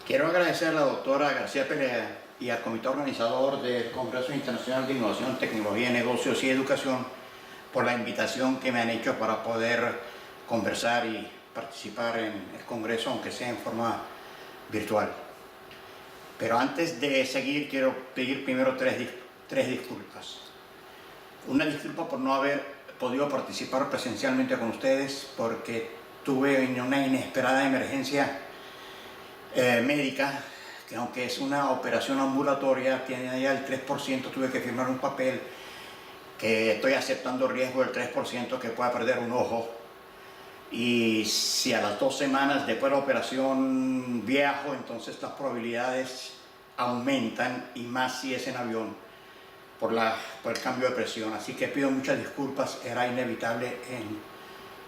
Quiero agradecer a la doctora García Perea y al comité organizador del Congreso Internacional de Innovación, Tecnología, Negocios y Educación por la invitación que me han hecho para poder conversar y participar en el Congreso, aunque sea en forma virtual. Pero antes de seguir, quiero pedir primero tres disculpas. Una disculpa por no haber podido participar presencialmente con ustedes porque tuve una inesperada emergencia médica, que aunque es una operación ambulatoria, tiene ya el 3%, tuve que firmar un papel que estoy aceptando el riesgo del 3% que pueda perder un ojo. Y si a las 2 semanas después de la operación viajo, entonces las probabilidades aumentan, y más si es en avión, por el cambio de presión. Así que pido muchas disculpas, era inevitable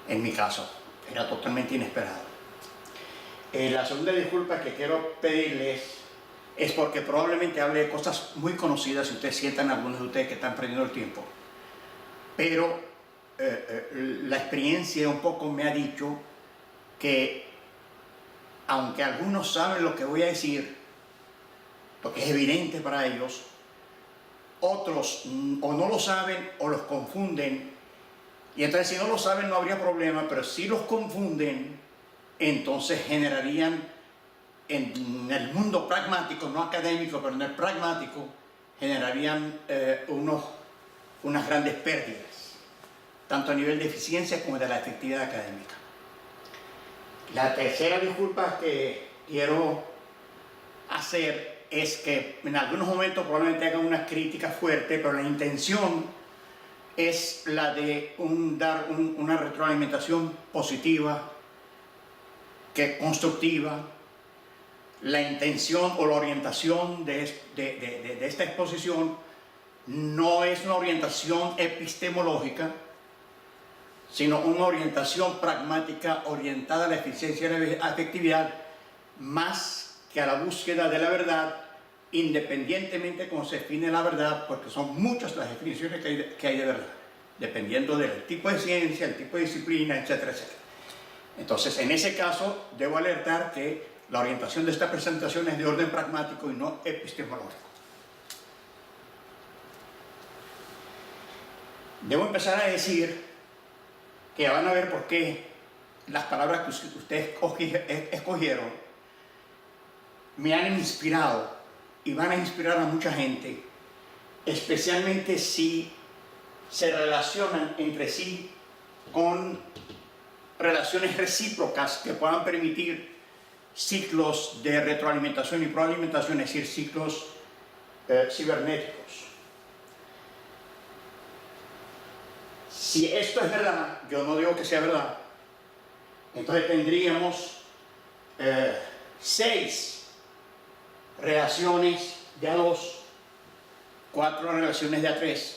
en mi caso, era totalmente inesperado. La segunda disculpa que quiero pedirles es porque probablemente hable de cosas muy conocidas, si ustedes sientan, algunos de ustedes que están perdiendo el tiempo, pero la experiencia un poco me ha dicho que, aunque algunos saben lo que voy a decir, lo que es evidente para ellos, otros o no lo saben o los confunden, y entonces si no lo saben no habría problema, pero si los confunden, entonces generarían en el mundo pragmático, no académico, pero en el pragmático, generarían unas grandes pérdidas, tanto a nivel de eficiencia como de la efectividad académica. La tercera disculpa que quiero hacer es que en algunos momentos probablemente hagan una crítica fuerte, pero la intención es la de dar una retroalimentación positiva, constructiva. La intención o la orientación de esta exposición no es una orientación epistemológica, sino una orientación pragmática orientada a la eficiencia y la efectividad, más que a la búsqueda de la verdad, independientemente de cómo se define la verdad, porque son muchas las definiciones que hay de verdad, dependiendo del tipo de ciencia, el tipo de disciplina, etcétera, etcétera. Entonces, en ese caso, debo alertar que la orientación de esta presentación es de orden pragmático y no epistemológico. Debo empezar a decir que ya van a ver por qué las palabras que ustedes escogieron me han inspirado y van a inspirar a mucha gente, especialmente si se relacionan entre sí con relaciones recíprocas que puedan permitir ciclos de retroalimentación y proalimentación, es decir, ciclos cibernéticos. Si esto es verdad, yo no digo que sea verdad, entonces tendríamos 6 relaciones de A2, 4 relaciones de A3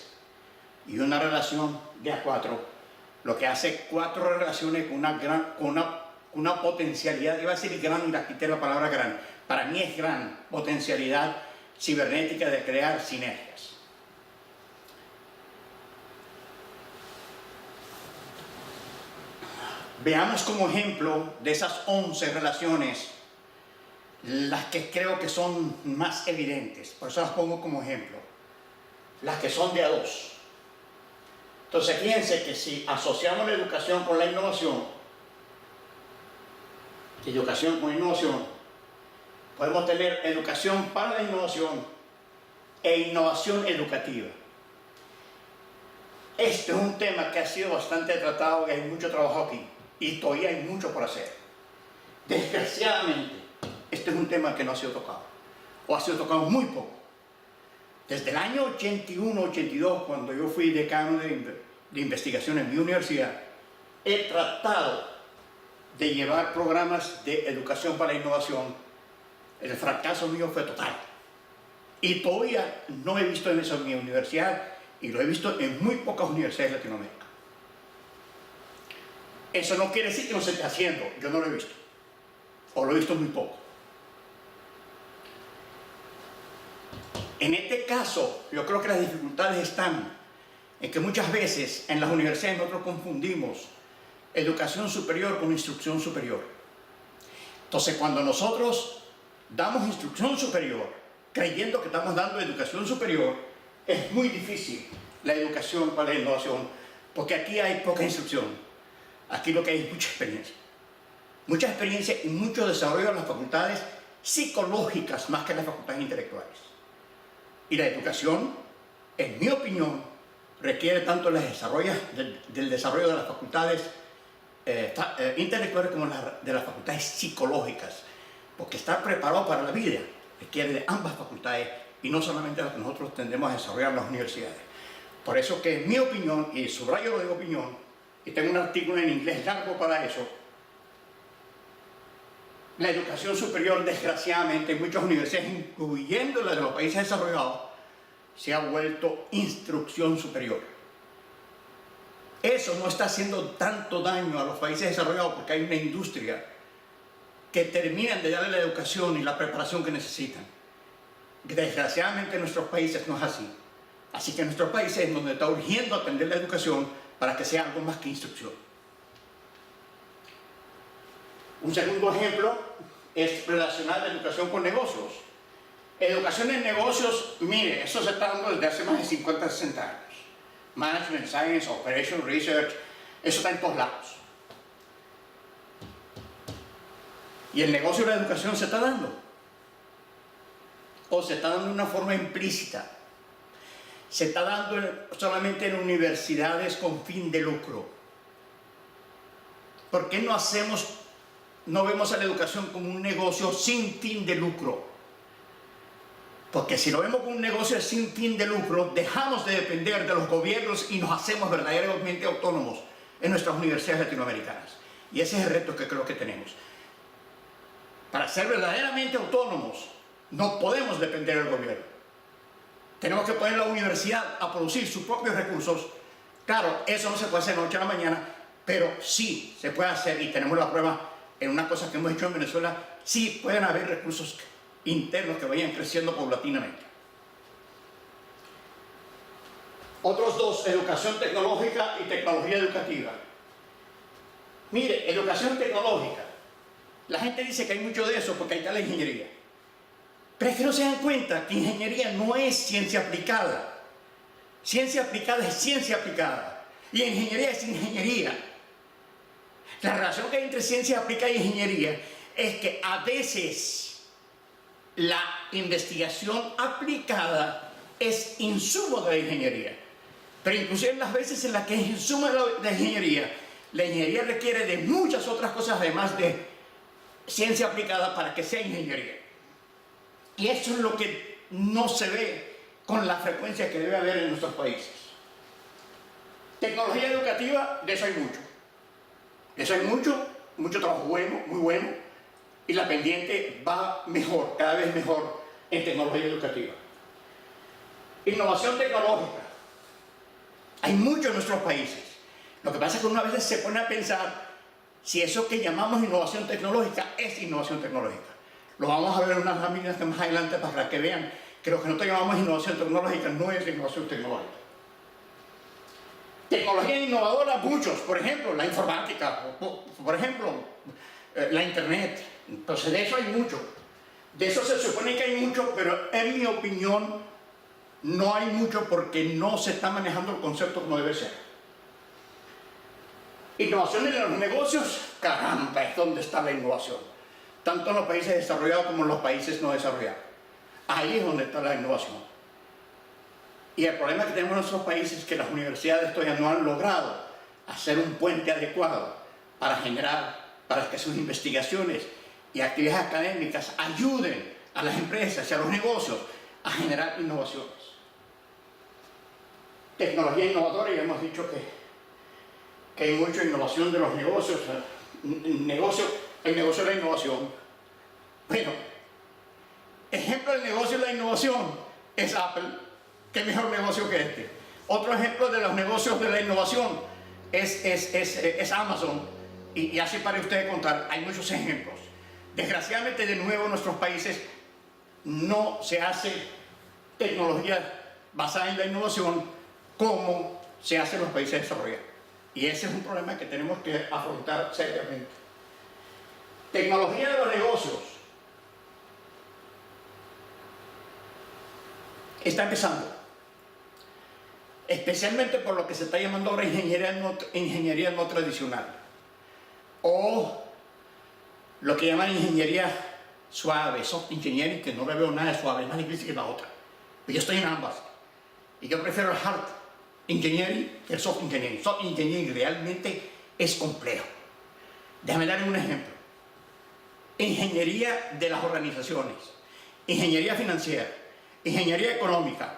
y una relación de A4, lo que hace 4 relaciones con una potencialidad, iba a decir gran, y quité la palabra gran, para mí es gran potencialidad cibernética de crear sinergias. Veamos como ejemplo de esas 11 relaciones las que creo que son más evidentes, por eso las pongo como ejemplo, las que son de A2. Entonces fíjense que si asociamos la educación con la innovación, podemos tener educación para la innovación e innovación educativa. Este es un tema que ha sido bastante tratado y hay mucho trabajo aquí, y todavía hay mucho por hacer. Desgraciadamente, este es un tema que no ha sido tocado, o ha sido tocado muy poco. Desde el año 81-82, cuando yo fui decano de investigación en mi universidad, he tratado de llevar programas de educación para la innovación. El fracaso mío fue total. Y todavía no he visto eso en mi universidad, y lo he visto en muy pocas universidades de Latinoamérica. Eso no quiere decir que no se esté haciendo, yo no lo he visto, o lo he visto muy poco. En este caso, yo creo que las dificultades están en que muchas veces en las universidades nosotros confundimos educación superior con instrucción superior. Entonces, cuando nosotros damos instrucción superior, creyendo que estamos dando educación superior, es muy difícil la educación para la innovación, porque aquí hay poca instrucción. Aquí lo que hay es mucha experiencia y mucho desarrollo de las facultades psicológicas más que las facultades intelectuales. Y la educación, en mi opinión, requiere tanto del desarrollo de las facultades intelectuales como de las facultades psicológicas, porque estar preparado para la vida requiere de ambas facultades y no solamente las que nosotros tendemos a desarrollar en las universidades. Por eso que en mi opinión, y subrayo lo de opinión, y tengo un artículo en inglés largo para eso, la educación superior, desgraciadamente, en muchas universidades, incluyendo las de los países desarrollados, se ha vuelto instrucción superior. Eso no está haciendo tanto daño a los países desarrollados porque hay una industria que terminan de darle la educación y la preparación que necesitan. Desgraciadamente en nuestros países no es así. Así que en nuestros países es donde está urgiendo atender la educación para que sea algo más que instrucción. Un segundo ejemplo es relacionar la educación con negocios. Educación en negocios, mire, eso se está dando desde hace más de 50, 60 años. Management Science, Operation Research, eso está en todos lados. Y el negocio de la educación se está dando. O se está dando de una forma implícita. Se está dando solamente en universidades con fin de lucro. ¿Por qué no vemos a la educación como un negocio sin fin de lucro? Porque si lo vemos como un negocio sin fin de lucro, dejamos de depender de los gobiernos y nos hacemos verdaderamente autónomos en nuestras universidades latinoamericanas. Y ese es el reto que creo que tenemos. Para ser verdaderamente autónomos, no podemos depender del gobierno. Tenemos que poner la universidad a producir sus propios recursos. Claro, eso no se puede hacer de noche a la mañana, pero sí se puede hacer, y tenemos la prueba en una cosa que hemos hecho en Venezuela, sí pueden haber recursos internos que vayan creciendo paulatinamente. Otros dos, educación tecnológica y tecnología educativa. Mire, educación tecnológica. La gente dice que hay mucho de eso porque ahí está la ingeniería. Pero es que no se dan cuenta que ingeniería no es ciencia aplicada. Ciencia aplicada es ciencia aplicada. Y ingeniería es ingeniería. La relación que hay entre ciencia aplicada y ingeniería es que a veces la investigación aplicada es insumo de la ingeniería. Pero inclusive en las veces en las que es insumo de la ingeniería requiere de muchas otras cosas además de ciencia aplicada para que sea ingeniería. Y eso es lo que no se ve con la frecuencia que debe haber en nuestros países. Tecnología educativa, de eso hay mucho. De eso hay mucho trabajo bueno, muy bueno, y la pendiente va mejor, cada vez mejor en tecnología educativa. Innovación tecnológica. Hay mucho en nuestros países. Lo que pasa es que uno a veces se pone a pensar si eso que llamamos innovación tecnológica es innovación tecnológica. Lo vamos a ver en unas láminas que más adelante para que vean que lo que nosotros llamamos innovación tecnológica no es innovación tecnológica. Tecnología innovadora, muchos, por ejemplo, la informática, por ejemplo, la internet. Entonces de eso hay mucho. De eso se supone que hay mucho, pero en mi opinión no hay mucho porque no se está manejando el concepto como debe ser. Innovación en los negocios, caramba, es donde está la innovación. Tanto en los países desarrollados como en los países no desarrollados. Ahí es donde está la innovación. Y el problema que tenemos en nuestros países es que las universidades todavía no han logrado hacer un puente adecuado para que sus investigaciones y actividades académicas ayuden a las empresas y a los negocios a generar innovaciones. Tecnología innovadora, ya hemos dicho que hay mucha innovación de los negocios. El negocio de la innovación. Bueno, ejemplo del negocio de la innovación es Apple. ¿Qué mejor negocio que este? Otro ejemplo de los negocios de la innovación es Amazon. Y así para ustedes contar, hay muchos ejemplos. Desgraciadamente, de nuevo, en nuestros países no se hace tecnología basada en la innovación como se hace en los países desarrollados. Y ese es un problema que tenemos que afrontar seriamente. Tecnología de los negocios. está empezando, especialmente por lo que se está llamando ahora ingeniería no tradicional, o lo que llaman ingeniería suave, soft engineering, que no le veo nada de suave, es más difícil que la otra. Pero yo estoy en ambas. Y yo prefiero el hard engineering que el soft engineering. Soft engineering realmente es complejo. Déjame darle un ejemplo. Ingeniería de las organizaciones, ingeniería financiera, ingeniería económica.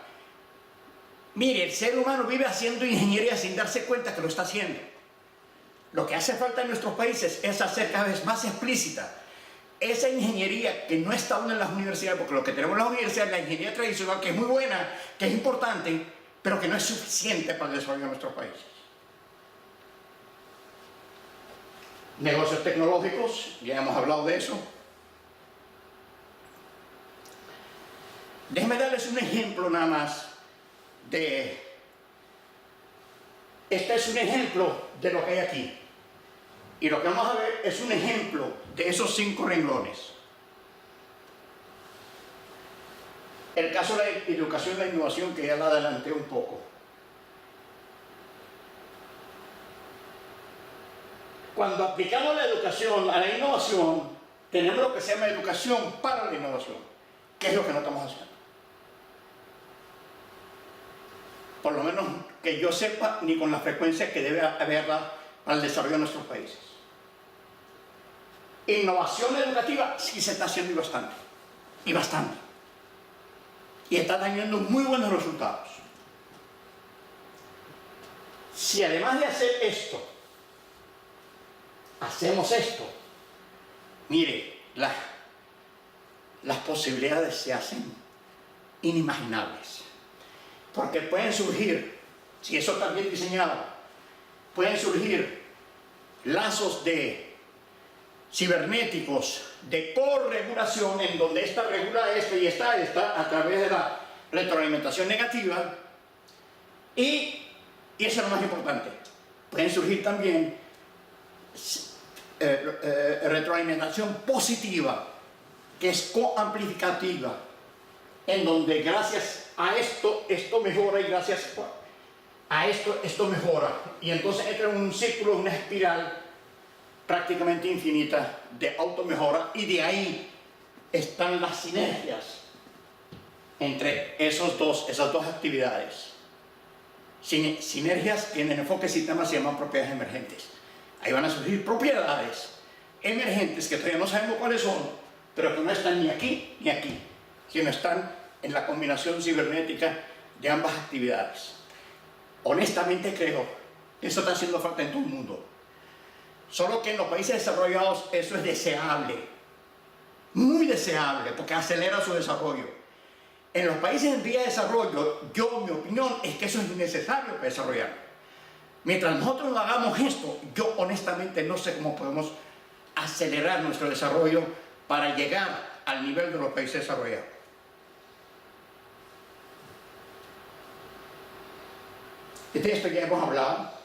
Mire, el ser humano vive haciendo ingeniería sin darse cuenta que lo está haciendo. Lo que hace falta en nuestros países es hacer cada vez más explícita esa ingeniería que no está aún en las universidades, porque lo que tenemos en las universidades es la ingeniería tradicional, que es muy buena, que es importante, pero que no es suficiente para el desarrollo de nuestros países. Negocios tecnológicos, ya hemos hablado de eso. Déjenme darles un ejemplo nada más de... Este es un ejemplo de lo que hay aquí. Y lo que vamos a ver es un ejemplo de esos 5 renglones. El caso de la educación y la innovación, que ya la adelanté un poco. Cuando aplicamos la educación a la innovación, tenemos lo que se llama educación para la innovación, que es lo que no estamos haciendo. Por lo menos que yo sepa, ni con la frecuencia que debe haberla para el desarrollo de nuestros países. Innovación educativa sí se está haciendo y bastante. Y está teniendo muy buenos resultados. Si además de hacer esto, hacemos esto, mire, las posibilidades se hacen inimaginables. Porque pueden surgir, si eso está bien diseñado, pueden surgir lazos de cibernéticos de corregulación, en donde esta regula esto y esta a través de la retroalimentación negativa, y eso es lo más importante. Pueden surgir también retroalimentación positiva, que es coamplificativa, en donde gracias a esto mejora, y gracias a esto mejora, y entonces entra en un círculo, una espiral prácticamente infinita de automejora, y de ahí están las sinergias entre esas dos actividades. Sinergias que en el enfoque sistema se llaman propiedades emergentes. Ahí van a surgir propiedades emergentes que todavía no sabemos cuáles son, pero que no están ni aquí ni aquí, sino están en la combinación cibernética de ambas actividades. Honestamente creo que eso está haciendo falta en todo el mundo. Solo que en los países desarrollados eso es deseable, muy deseable, porque acelera su desarrollo. En los países en vía de desarrollo, mi opinión es que eso es innecesario para desarrollar. Mientras nosotros no hagamos esto, yo honestamente no sé cómo podemos acelerar nuestro desarrollo para llegar al nivel de los países desarrollados. De esto ya hemos hablado,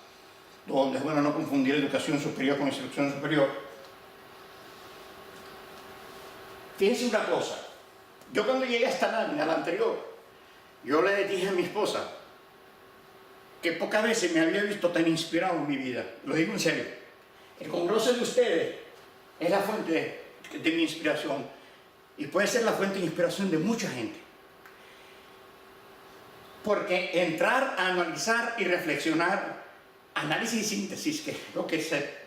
donde es bueno no confundir educación superior con instrucción superior. Fíjense una cosa, yo cuando llegué a esta lámina, la anterior, yo le dije a mi esposa que pocas veces me había visto tan inspirado en mi vida, lo digo en serio. El congreso de ustedes es la fuente de mi inspiración, y puede ser la fuente de inspiración de mucha gente. Porque entrar a analizar y reflexionar, análisis y síntesis, que es lo que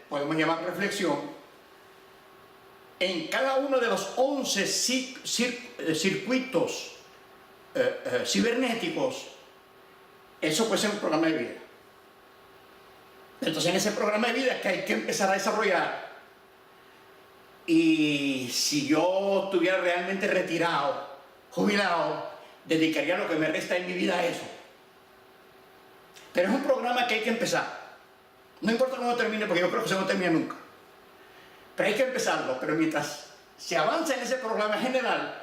podemos llamar reflexión, en cada uno de los 11 circuitos cibernéticos, eso puede ser un programa de vida. Entonces en ese programa de vida que hay que empezar a desarrollar, y si yo estuviera realmente retirado, jubilado, dedicaría lo que me resta en mi vida a eso. Pero es un programa que hay que empezar. No importa cómo termine, porque yo creo que eso no termina nunca. Pero hay que empezarlo. Pero mientras se avanza en ese programa general,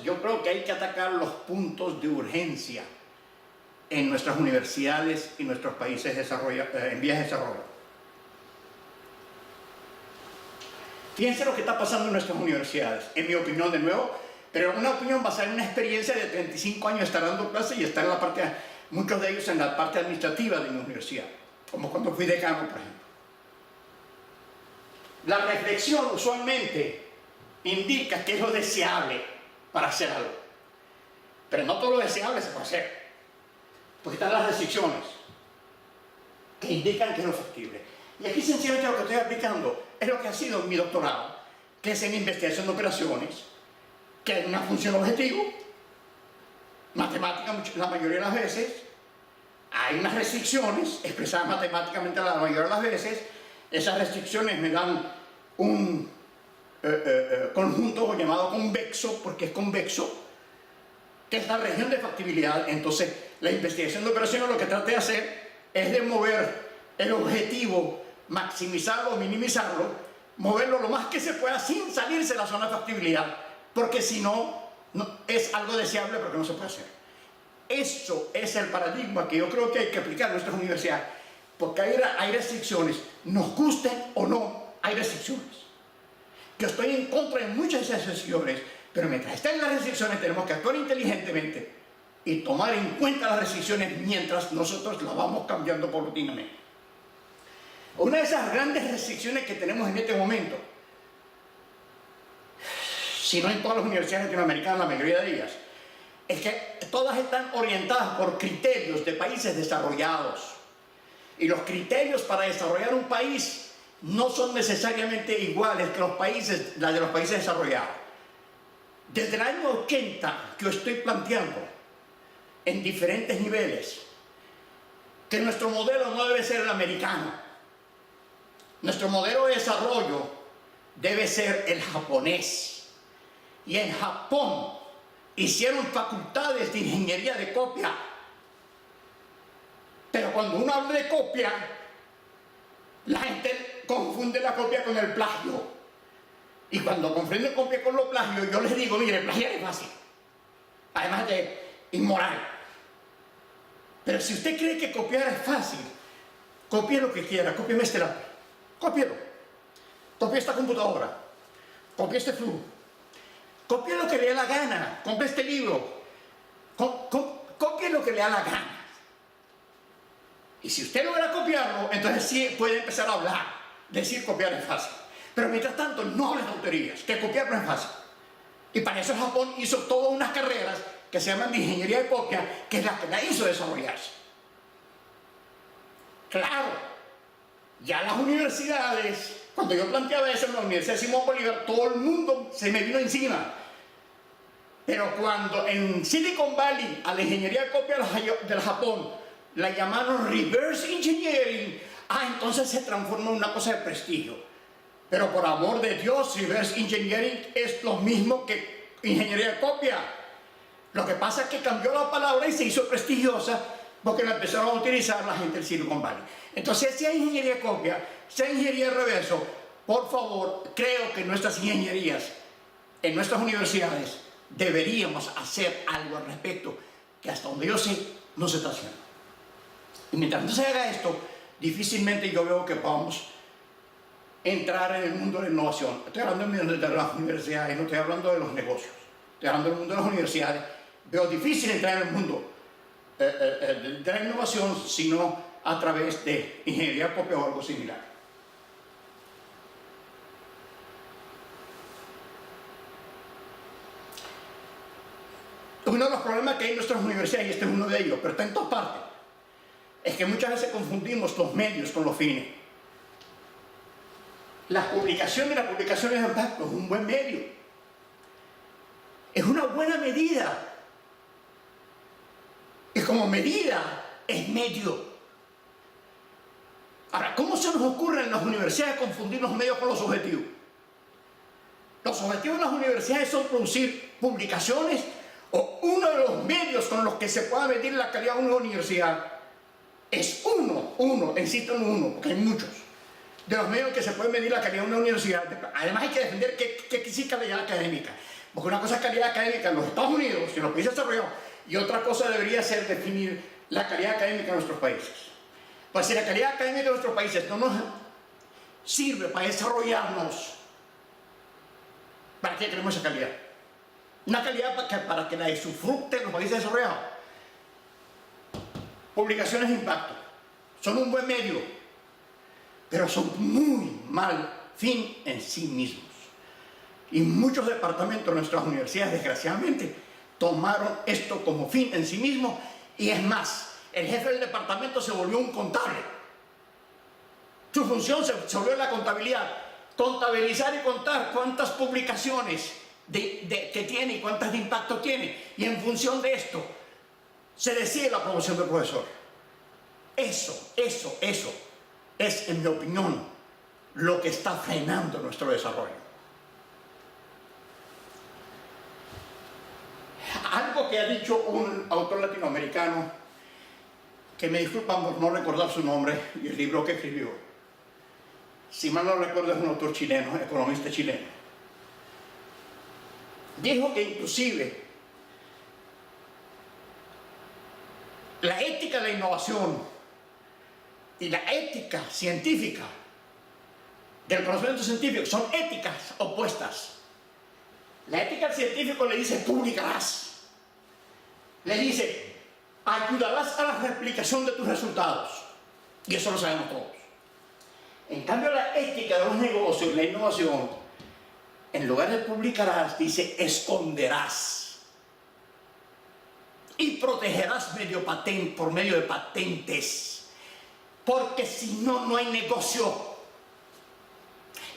yo creo que hay que atacar los puntos de urgencia en nuestras universidades y nuestros países en vías de desarrollo. Fíjense lo que está pasando en nuestras universidades. En mi opinión, de nuevo, pero una opinión basada en una experiencia de 35 años de estar dando clases y estar en la parte, muchos de ellos en la parte administrativa de mi universidad, como cuando fui decano, por ejemplo. La reflexión usualmente indica qué es lo deseable para hacer algo, pero no todo lo deseable se puede hacer, porque están las restricciones que indican que es lo factible. Y aquí sencillamente lo que estoy aplicando es lo que ha sido mi doctorado, que es en investigación de operaciones, que hay una función objetivo, matemática la mayoría de las veces, hay unas restricciones expresadas matemáticamente la mayoría de las veces. Esas restricciones me dan un conjunto llamado convexo, porque es convexo, que es la región de factibilidad. Entonces, la investigación de operaciones lo que trata de hacer es de mover el objetivo, maximizarlo o minimizarlo, moverlo lo más que se pueda sin salirse de la zona de factibilidad, porque si no, no es algo deseable, pero que no se puede hacer. Eso es el paradigma que yo creo que hay que aplicar en nuestras universidades, porque hay restricciones, nos gusten o no, hay restricciones. Yo estoy en contra de muchas de esas restricciones, pero mientras estén las restricciones tenemos que actuar inteligentemente y tomar en cuenta las restricciones mientras nosotros las vamos cambiando paulatinamente. Una de esas grandes restricciones que tenemos en este momento, si no en todas las universidades latinoamericanas, la mayoría de ellas, es que todas están orientadas por criterios de países desarrollados. Y los criterios para desarrollar un país no son necesariamente iguales que los países, las de los países desarrollados. Desde el año 80 que yo estoy planteando en diferentes niveles que nuestro modelo no debe ser el americano. Nuestro modelo de desarrollo debe ser el japonés. Y en Japón hicieron facultades de ingeniería de copia. Pero cuando uno habla de copia, la gente confunde la copia con el plagio. Y cuando confunden copia con lo plagio, yo les digo, mire, plagiar es fácil. Además de inmoral. Pero si usted cree que copiar es fácil, copie lo que quiera, cópieme este lápiz, cópielo. Copie esta computadora, copie este flujo. Copie lo que le dé la gana, compre este libro, copie lo que le da la gana. Y si usted logra copiarlo, entonces sí puede empezar a hablar, decir copiar es fácil. Pero mientras tanto, no hable tonterías, que copiar no es fácil. Y para eso Japón hizo todas unas carreras que se llaman de ingeniería de copia, que es la que la hizo desarrollarse. Claro, ya las universidades, cuando yo planteaba eso en la Universidad de Simón Bolívar, todo el mundo se me vino encima. Pero cuando en Silicon Valley a la ingeniería de copia del Japón la llamaron reverse engineering, entonces se transformó en una cosa de prestigio. Pero por amor de Dios, reverse engineering es lo mismo que ingeniería de copia. Lo que pasa es que cambió la palabra y se hizo prestigiosa porque la empezaron a utilizar la gente del Silicon Valley. Entonces, sea ingeniería de copia, sea ingeniería de reverso, por favor, creo que nuestras ingenierías, en nuestras universidades, deberíamos hacer algo al respecto, que hasta donde yo sé, no se está haciendo. Y mientras no se haga esto, difícilmente yo veo que podamos entrar en el mundo de la innovación. Estoy hablando de las universidades, no estoy hablando de los negocios. Estoy hablando del mundo de las universidades. Veo difícil entrar en el mundo de la innovación, sino a través de ingeniería de copia o algo similar. Uno de los problemas que hay en nuestras universidades, y este es uno de ellos, pero está en todas partes, es que muchas veces confundimos los medios con los fines. La publicación de impacto es un buen medio. Es una buena medida. Y como medida es medio. Ahora, ¿cómo se nos ocurre en las universidades confundir los medios con los objetivos? Los objetivos de las universidades son producir publicaciones, o uno de los medios con los que se pueda medir la calidad de una universidad es insisto en uno, porque hay muchos, de los medios que se puede medir la calidad de una universidad. Además hay que defender qué es calidad académica, porque una cosa es calidad académica en los Estados Unidos y en los países desarrollados, y otra cosa debería ser definir la calidad académica de nuestros países. Pues si la calidad académica de nuestros países no nos sirve para desarrollarnos, ¿para qué queremos esa calidad? Una calidad para que la disfruten los países desarrollados. Publicaciones de impacto. Son un buen medio, pero son muy mal fin en sí mismos. Y muchos departamentos de nuestras universidades, desgraciadamente, tomaron esto como fin en sí mismo, y es más, el jefe del departamento se volvió un contable. Su función se volvió la contabilidad, contabilizar y contar cuántas publicaciones que tiene y cuántas de impacto tiene, y en función de esto se decide la promoción del profesor. Eso es, en mi opinión, lo que está frenando nuestro desarrollo. Algo que ha dicho un autor latinoamericano, que me disculpan por no recordar su nombre y el libro que escribió, si mal no recuerdo es un autor chileno, economista chileno, dijo que inclusive la ética de la innovación y la ética científica del conocimiento científico son éticas opuestas. La ética del científico le dice publicarás, le dice ayudarás a la replicación de tus resultados, y eso lo sabemos todos. En cambio, la ética de los negocios, la innovación, en lugar de publicarás, dice esconderás y protegerás por medio de patentes, porque si no, no hay negocio.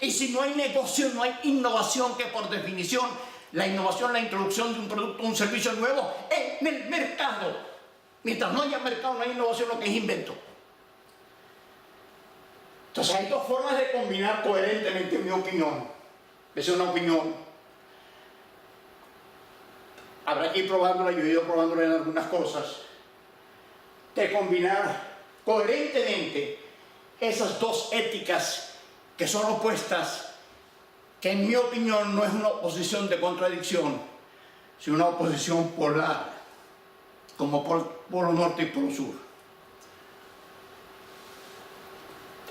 Y si no hay negocio, no hay innovación, que por definición, la innovación es la introducción de un producto o un servicio nuevo en el mercado. Mientras no haya mercado, no hay innovación, lo que es invento. Entonces hay dos formas de combinar coherentemente, en mi opinión. Esa es una opinión. Habrá que ir probándola, yo he ido probándola en algunas cosas. De combinar coherentemente esas dos éticas que son opuestas, que en mi opinión no es una oposición de contradicción, sino una oposición polar, como polo norte y polo sur.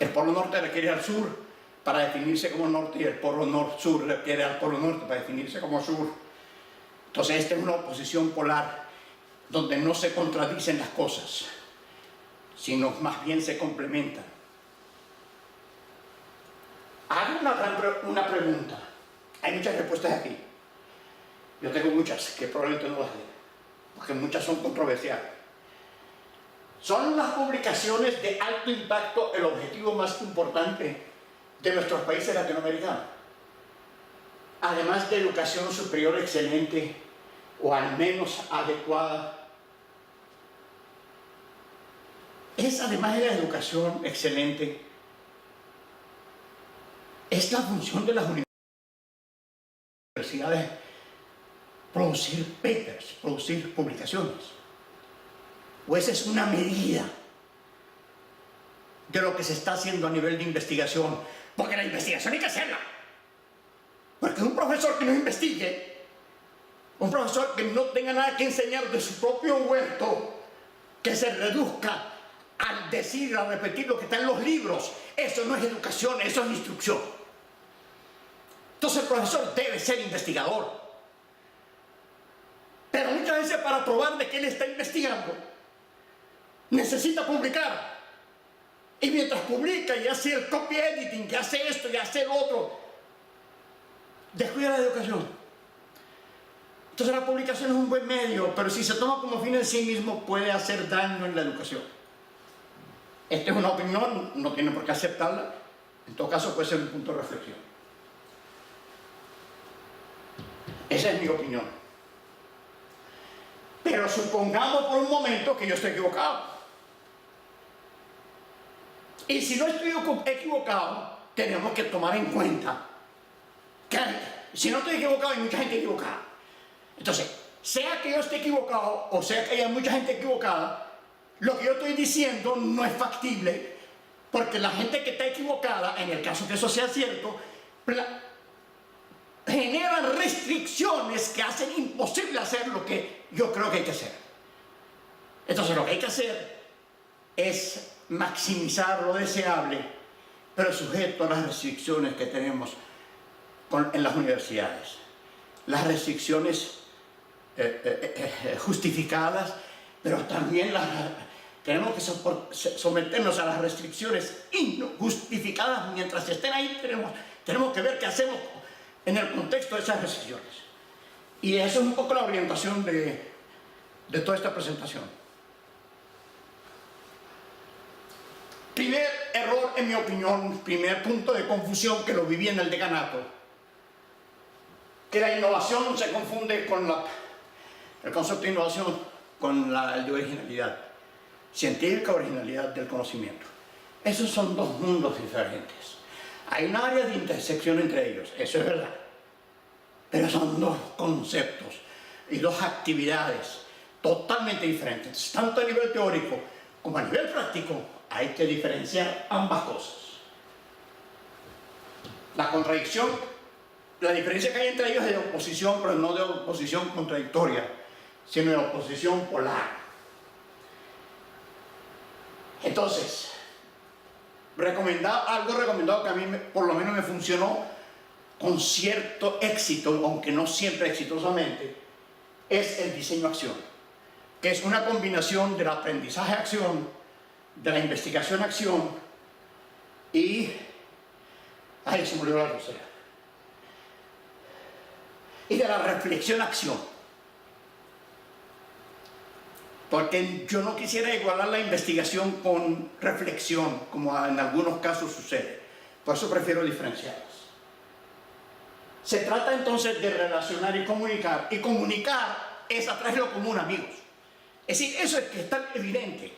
El polo norte requiere al sur para definirse como norte, y el polo sur requiere al polo norte para definirse como sur. Entonces esta es una oposición polar donde no se contradicen las cosas, sino más bien se complementan. Hago una pregunta. Hay muchas respuestas aquí. Yo tengo muchas que probablemente no las dé, porque muchas son controversiales. ¿Son las publicaciones de alto impacto el objetivo más importante de nuestros países latinoamericanos? Además de educación superior excelente, o al menos adecuada, es, además de la educación excelente, es la función de las universidades producir papers, producir publicaciones. O esa es una medida de lo que se está haciendo a nivel de investigación, porque la investigación hay que hacerla. Porque un profesor que no investigue, un profesor que no tenga nada que enseñar de su propio huerto, que se reduzca al decir, a repetir lo que está en los libros, eso no es educación, eso es instrucción. Entonces el profesor debe ser investigador, pero muchas veces para probar de qué él está investigando necesita publicar, y mientras publica y hace el copy editing, que hace esto y hace lo otro, descuida la educación. Entonces la publicación es un buen medio, pero si se toma como fin en sí mismo puede hacer daño en la educación. Esta es una opinión, no tiene por qué aceptarla, en todo caso puede ser un punto de reflexión. Esa es mi opinión. Pero supongamos por un momento que yo estoy equivocado. Y si no estoy equivocado, tenemos que tomar en cuenta que si no estoy equivocado, hay mucha gente equivocada. Entonces, sea que yo esté equivocado o sea que haya mucha gente equivocada, lo que yo estoy diciendo no es factible, porque la gente que está equivocada, en el caso que eso sea cierto, generan restricciones que hacen imposible hacer lo que yo creo que hay que hacer. Entonces lo que hay que hacer es maximizar lo deseable, pero sujeto a las restricciones que tenemos en las universidades. Las restricciones justificadas, pero también tenemos que someternos a las restricciones injustificadas. Mientras estén ahí, tenemos que ver qué hacemos en el contexto de esas restricciones. Y eso es un poco la orientación de toda esta presentación. Primer error, en mi opinión, primer punto de confusión que lo viví en el decanato, que la innovación se confunde con el concepto de innovación con el de originalidad, científica originalidad del conocimiento. Esos son dos mundos diferentes. Hay un área de intersección entre ellos, eso es verdad, pero son dos conceptos y dos actividades totalmente diferentes, tanto a nivel teórico como a nivel práctico. Hay que diferenciar ambas cosas. La contradicción, la diferencia que hay entre ellos es de oposición, pero no de oposición contradictoria, sino de oposición polar. Entonces, algo recomendado que a mí por lo menos me funcionó con cierto éxito, aunque no siempre exitosamente, es el diseño-acción, que es una combinación del aprendizaje-acción, de la investigación-acción y... ¡ay, se me olvidó la tercera! Y de la reflexión-acción. Porque yo no quisiera igualar la investigación con reflexión, como en algunos casos sucede. Por eso prefiero diferenciarlas. Se trata entonces de relacionar y comunicar. Y comunicar es atraer lo común, amigos. Es decir, eso es que es tan evidente,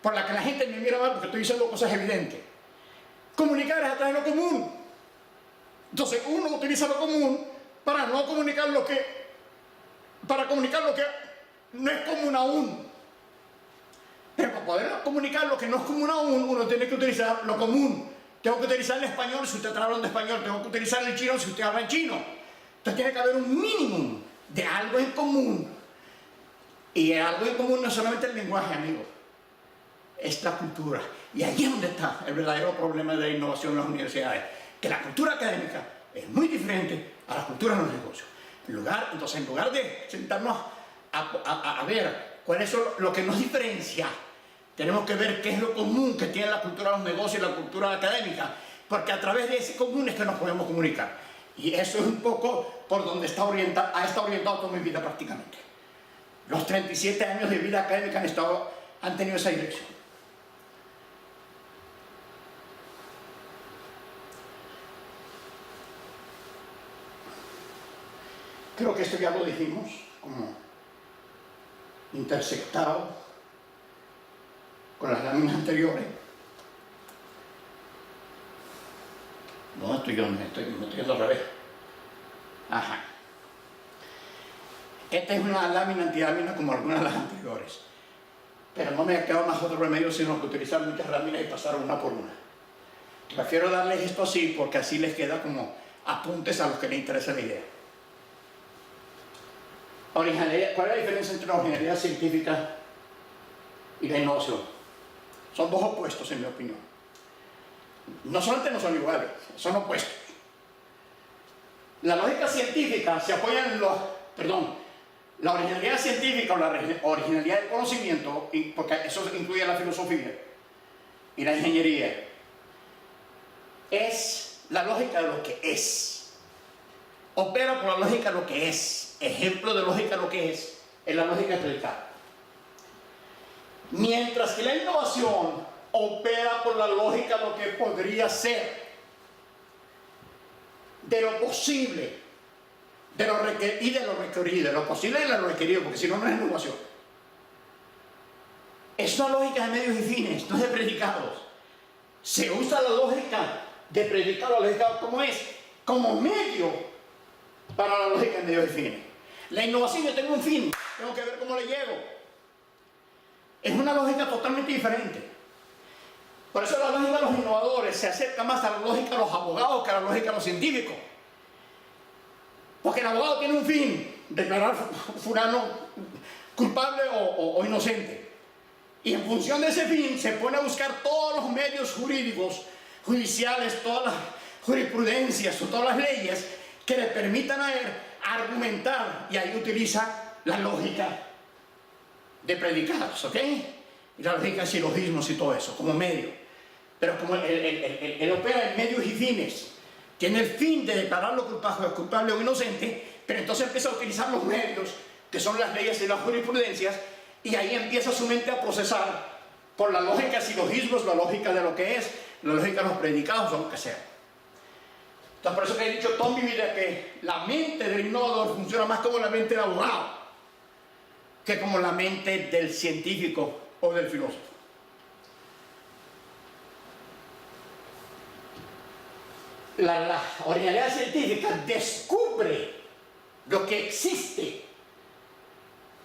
por la que la gente me mira mal porque estoy diciendo cosas evidentes. Comunicar es atraer lo común. Entonces uno utiliza lo común para no comunicar para comunicar lo que no es común aún. Pero para poder comunicar lo que no es común aún, uno tiene que utilizar lo común. Tengo que utilizar el español si usted está hablando español, tengo que utilizar el chino si usted habla en chino. Entonces tiene que haber un mínimo de algo en común. Y algo en común no es solamente el lenguaje, amigos, es la cultura. Y ahí es donde está el verdadero problema de la innovación en las universidades, que la cultura académica es muy diferente a la cultura de los negocios. Entonces, en lugar de sentarnos a ver cuál es lo que nos diferencia, tenemos que ver qué es lo común que tiene la cultura de los negocios y la cultura académica, porque a través de ese común es que nos podemos comunicar. Y eso es un poco por donde ha estado orientado toda mi vida prácticamente. Los 37 años de vida académica han tenido esa dirección. Creo que esto ya lo dijimos, como intersectado con las láminas anteriores. No, me estoy yendo al revés. Ajá. Esta es una lámina antilámina como algunas de las anteriores. Pero no me ha quedado más otro remedio sino que utilizar muchas láminas y pasar una por una. Prefiero darles esto así porque así les queda como apuntes a los que les interesa la idea. Originalidad. ¿Cuál es la diferencia entre la originalidad científica y la innovación? Son dos opuestos, en mi opinión. No solamente no son iguales, son opuestos. La lógica científica se apoya en la originalidad científica o la originalidad del conocimiento, porque eso incluye la filosofía y la ingeniería, es la lógica de lo que es. Opera por la lógica de lo que es. Ejemplo de lógica de lo que es la lógica de predicar. Mientras que la innovación opera por la lógica de lo que podría ser, de lo posible, de lo requerido, de lo posible y de lo requerido, porque si no, no es innovación. Es una lógica de medios y fines, no de predicados. Se usa la lógica de predicado, la lógica como es, como medio para la lógica de medios y fines. La innovación, yo tengo un fin, tengo que ver cómo le llego. Es una lógica totalmente diferente. Por eso la lógica de los innovadores se acerca más a la lógica de los abogados que a la lógica de los científicos. Porque el abogado tiene un fin, declarar fulano culpable o inocente. Y en función de ese fin se pone a buscar todos los medios jurídicos, judiciales, todas las jurisprudencias o todas las leyes que le permitan a él argumentar, y ahí utiliza la lógica de predicados, ¿ok? Y la lógica de silogismos y todo eso, como medio. Pero como él opera en medios y fines, tiene el fin de declararlo culpable o inocente, pero entonces empieza a utilizar los medios, que son las leyes y las jurisprudencias, y ahí empieza su mente a procesar por la lógica de silogismos, la lógica de lo que es, la lógica de los predicados o lo que sea. Entonces por eso que he dicho toda mi vida que la mente del innovador funciona más como la mente del abogado que como la mente del científico o del filósofo. La originalidad científica descubre lo que existe.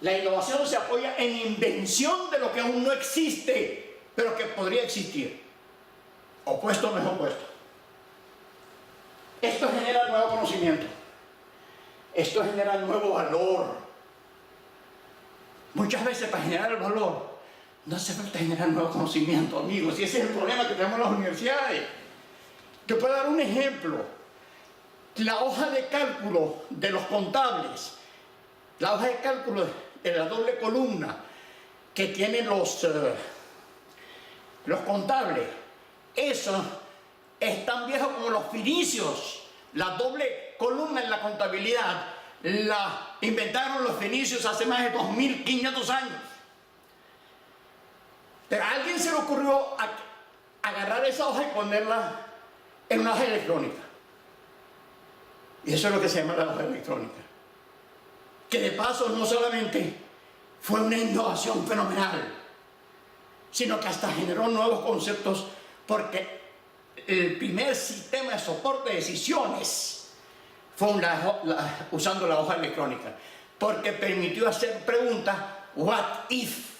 La innovación se apoya en invención de lo que aún no existe, pero que podría existir. Opuesto no es opuesto. Esto genera nuevo conocimiento. Esto genera nuevo valor. Muchas veces para generar el valor no hace falta generar nuevo conocimiento, amigos. Y ese es el problema que tenemos en las universidades. Yo puedo dar un ejemplo. La hoja de cálculo de los contables, la hoja de cálculo de la doble columna que tienen los contables, eso es tan viejo como los fenicios. La doble columna en la contabilidad la inventaron los fenicios hace más de 2500 años. Pero a alguien se le ocurrió agarrar esa hoja y ponerla en una hoja electrónica. Y eso es lo que se llama la hoja electrónica. Que de paso no solamente fue una innovación fenomenal, sino que hasta generó nuevos conceptos, porque el primer sistema de soporte de decisiones fue usando la hoja electrónica, porque permitió hacer preguntas what if.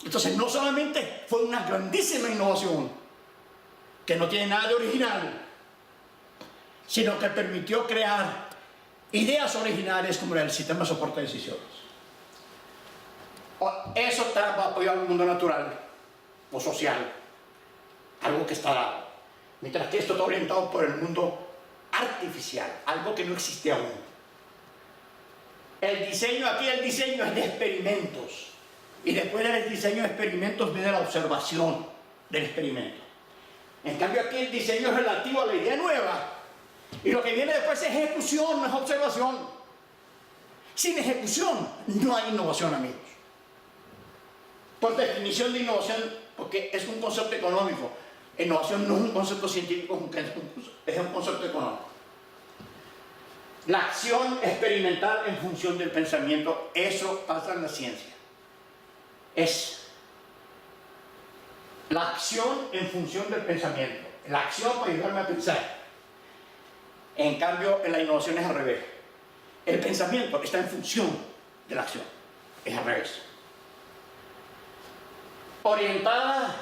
Entonces no solamente fue una grandísima innovación que no tiene nada de original, sino que permitió crear ideas originales como el sistema de soporte de decisiones. Eso está apoyado en el mundo natural o social, algo que está dado, mientras que esto está orientado por el mundo artificial, algo que no existe aún. El diseño aquí, el diseño es de experimentos, y después del diseño de experimentos viene la observación del experimento. En cambio aquí el diseño es relativo a la idea nueva, y lo que viene después es ejecución, no es observación. Sin ejecución no hay innovación, amigos. Por definición de innovación, porque es un concepto económico. Innovación no es un concepto científico, es un concepto económico. La acción experimental en función del pensamiento, eso pasa en la ciencia. Es la acción en función del pensamiento. La acción para ayudarme a pensar. En cambio, en la innovación es al revés. El pensamiento está en función de la acción. Es al revés. Orientada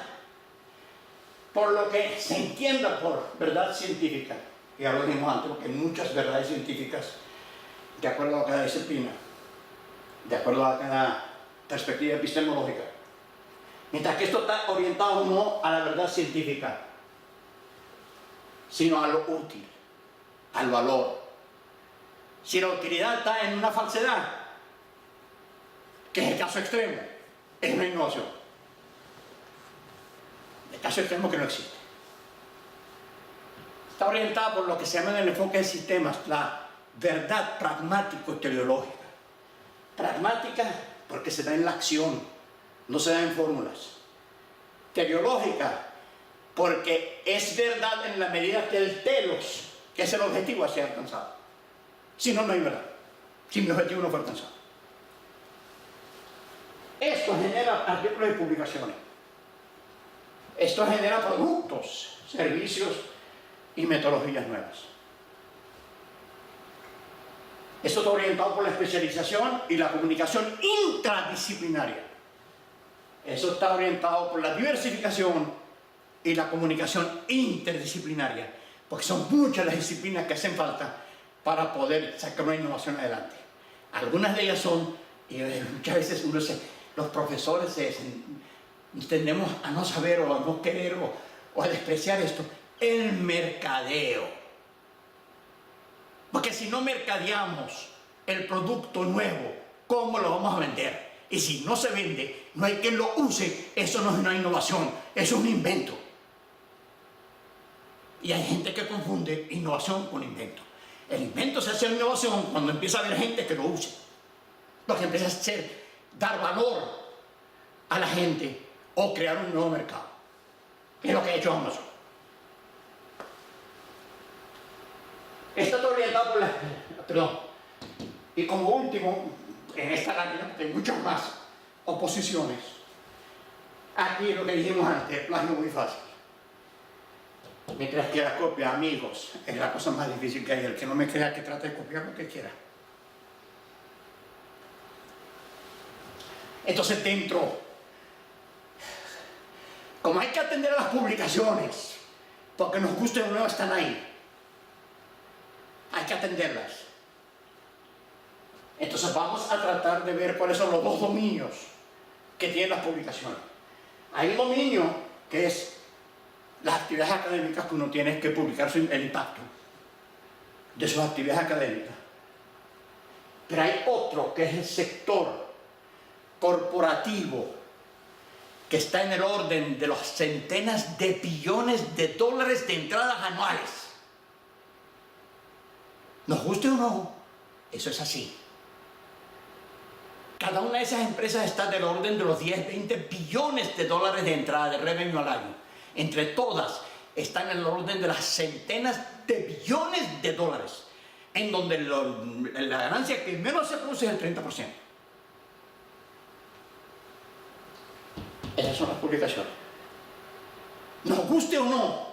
por lo que se entienda por verdad científica. Ya lo dijimos antes, porque hay muchas verdades científicas de acuerdo a cada disciplina, de acuerdo a cada perspectiva epistemológica. Mientras que esto está orientado no a la verdad científica, sino a lo útil, al valor. Si la utilidad está en una falsedad, que es el caso extremo, es una innovación. El caso extremo que no existe. Está orientada por lo que se llama en el enfoque de sistemas, la verdad pragmático-teleológica. Pragmática porque se da en la acción, no se da en fórmulas. Teleológica porque es verdad en la medida que el telos, que es el objetivo, sea alcanzado. Si no, no hay verdad. Si mi objetivo no fue alcanzado. Esto genera artículos y publicaciones. Esto genera productos, servicios y metodologías nuevas. Esto está orientado por la especialización y la comunicación intradisciplinaria. Eso está orientado por la diversificación y la comunicación interdisciplinaria, porque son muchas las disciplinas que hacen falta para poder sacar una innovación adelante. Algunas de ellas son, y muchas veces los profesores tendemos a no saber o a no querer o a despreciar esto, el mercadeo. Porque si no mercadeamos el producto nuevo, cómo lo vamos a vender. Y si no se vende, no hay quien lo use, eso no es una innovación, eso es un invento. Y hay gente que confunde innovación con invento. El invento se hace innovación cuando empieza a haber gente que lo use. Lo que empieza a hacer, dar valor a la gente o crear un nuevo mercado. Es lo que ha hecho Amazon. Está todo orientado por la... Perdón. Y como último, en esta lámina hay muchas más oposiciones. Aquí lo que dijimos antes, el plagio muy fácil. Mientras que la copia, amigos, es la cosa más difícil que hay. El que no me crea, que trate de copiar lo que quiera. Entonces dentro, como hay que atender a las publicaciones, porque nos guste o no están ahí, hay que atenderlas. Entonces vamos a tratar de ver cuáles son los dos dominios que tienen las publicaciones. Hay un dominio que es las actividades académicas que uno tiene que publicar, el impacto de sus actividades académicas. Pero hay otro que es el sector corporativo, que está en el orden de las centenas de billones de dólares de entradas anuales. Nos guste o no, eso es así. Cada una de esas empresas está del orden de los 10, 20 billones de dólares de entrada de revenue al año. Entre todas están en el orden de las centenas de billones de dólares, en donde la ganancia que menos se produce es el 30%. Esas son las publicaciones. Nos guste o no,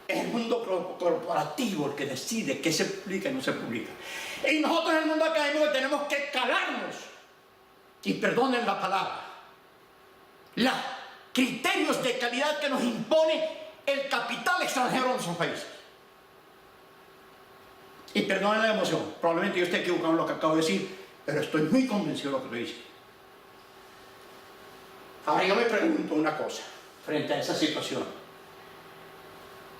es el mundo corporativo el que decide qué se publica y no se publica. Y nosotros en el mundo académico tenemos que calarnos, y perdonen la palabra, los criterios de calidad que nos impone el capital extranjero de nuestros países. Y perdonen la emoción, probablemente yo esté equivocado en lo que acabo de decir, pero estoy muy convencido de lo que estoy diciendo. Ahora yo me pregunto una cosa frente a esa situación.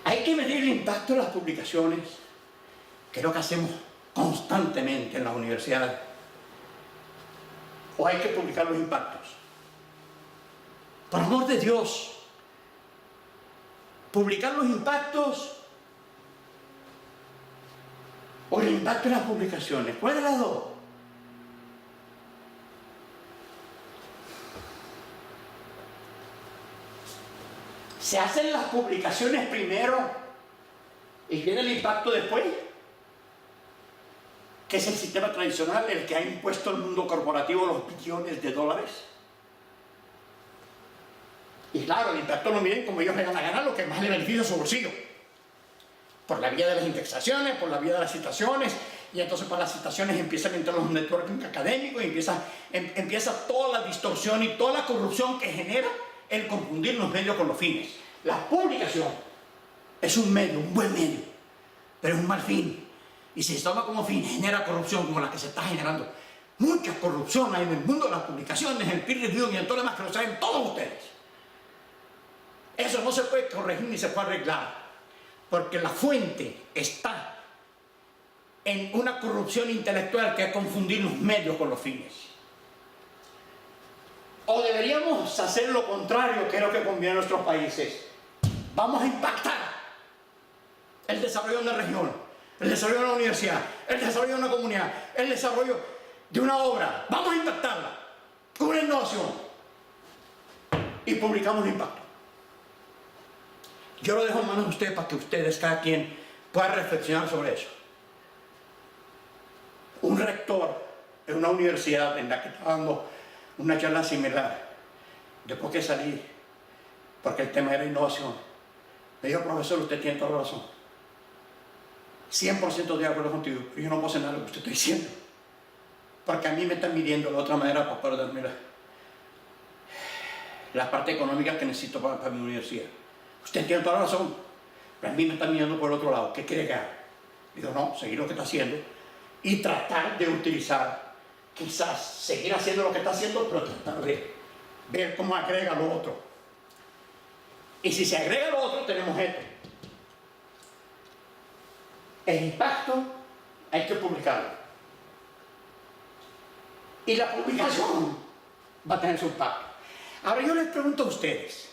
Hay que medir el impacto de las publicaciones, que es lo que hacemos constantemente en las universidades. O hay que publicar los impactos. Por amor de Dios, publicar los impactos o el impacto de las publicaciones. ¿Cuál de las dos? ¿Se hacen las publicaciones primero y viene el impacto después? ¿Que es el sistema tradicional, el que ha impuesto al mundo corporativo los billones de dólares? Y claro, el impacto lo miden como ellos le dan la gana, lo que más le beneficia a su bolsillo. Por la vía de las indexaciones, por la vía de las citaciones, y entonces para las citaciones empiezan a entrar los networking académicos, y empieza toda la distorsión y toda la corrupción que genera el confundir los medios con los fines. La publicación es un medio, un buen medio, pero es un mal fin. Y si se toma como fin, genera corrupción como la que se está generando. Mucha corrupción hay en el mundo de las publicaciones, en el peer review y en todo lo demás, que lo saben todos ustedes. Eso no se puede corregir ni se puede arreglar, porque la fuente está en una corrupción intelectual que es confundir los medios con los fines. O deberíamos hacer lo contrario, que es lo que conviene a nuestros países. Vamos a impactar el desarrollo de una región, el desarrollo de una universidad, el desarrollo de una comunidad, el desarrollo de una obra. Vamos a impactarla con una innovación y publicamos el impacto. Yo lo dejo en manos de ustedes para que ustedes, cada quien, pueda reflexionar sobre eso. Un rector en una universidad en la que está dando una charla similar, después que salí, porque el tema era innovación, me dijo: profesor, usted tiene toda la razón, 100% de acuerdo contigo, pero yo no puedo hacer nada de lo que usted está diciendo, porque a mí me están midiendo de otra manera para poder darme la parte económica que necesito para mi universidad. Usted tiene toda la razón, pero a mí me están mirando por el otro lado. ¿Qué quiere que haga? Digo: no, seguir lo que está haciendo y tratar de utilizar, quizás seguir haciendo lo que está haciendo, pero tratar de ver cómo agrega lo otro. Y si se agrega lo otro, tenemos esto. El impacto, hay que publicarlo. Y la publicación va a tener su impacto. Ahora yo les pregunto a ustedes,